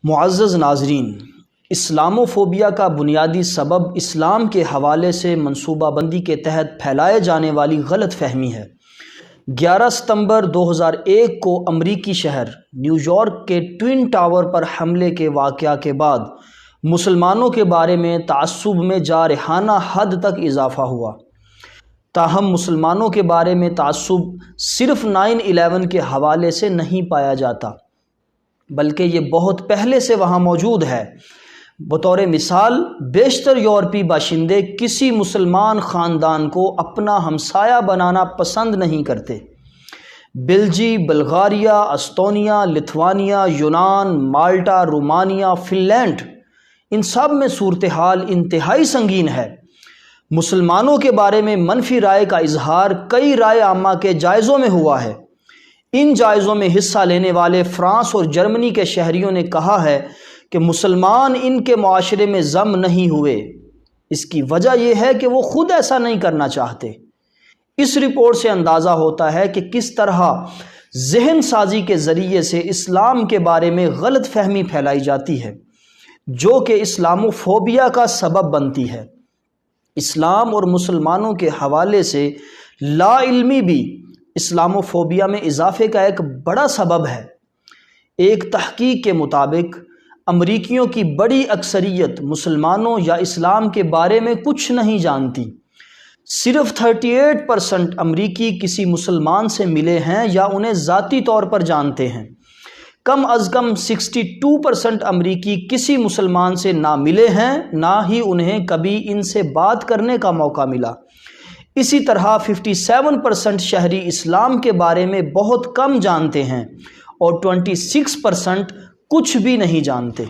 معزز ناظرین، اسلاموفوبیا کا بنیادی سبب اسلام کے حوالے سے منصوبہ بندی کے تحت پھیلائے جانے والی غلط فہمی ہے۔ 11 ستمبر 2001 کو امریکی شہر نیو یارک کے ٹوئن ٹاور پر حملے کے واقعہ کے بعد مسلمانوں کے بارے میں تعصب میں جارحانہ حد تک اضافہ ہوا۔ تاہم مسلمانوں کے بارے میں تعصب صرف 9/11 کے حوالے سے نہیں پایا جاتا، بلکہ یہ بہت پہلے سے وہاں موجود ہے۔ بطور مثال، بیشتر یورپی باشندے کسی مسلمان خاندان کو اپنا ہمسایہ بنانا پسند نہیں کرتے۔ بلجی، بلغاریہ، استونیا، لتھوانیا، یونان، مالٹا، رومانیہ، فن لینڈ، ان سب میں صورتحال انتہائی سنگین ہے۔ مسلمانوں کے بارے میں منفی رائے کا اظہار کئی رائے عامہ کے جائزوں میں ہوا ہے۔ ان جائزوں میں حصہ لینے والے فرانس اور جرمنی کے شہریوں نے کہا ہے کہ مسلمان ان کے معاشرے میں ضم نہیں ہوئے۔ اس کی وجہ یہ ہے کہ وہ خود ایسا نہیں کرنا چاہتے۔ اس رپورٹ سے اندازہ ہوتا ہے کہ کس طرح ذہن سازی کے ذریعے سے اسلام کے بارے میں غلط فہمی پھیلائی جاتی ہے، جو کہ اسلاموفوبیا کا سبب بنتی ہے۔ اسلام اور مسلمانوں کے حوالے سے لا علمی بھی اسلاموفوبیا میں اضافے کا ایک بڑا سبب ہے۔ ایک تحقیق کے مطابق امریکیوں کی بڑی اکثریت مسلمانوں یا اسلام کے بارے میں کچھ نہیں جانتی۔ صرف 38% امریکی کسی مسلمان سے ملے ہیں یا انہیں ذاتی طور پر جانتے ہیں۔ کم از کم 62% امریکی کسی مسلمان سے نہ ملے ہیں، نہ ہی انہیں کبھی ان سے بات کرنے کا موقع ملا۔ اسی طرح 57% شہری اسلام کے بارے میں بہت کم جانتے ہیں اور 26% کچھ بھی نہیں جانتے۔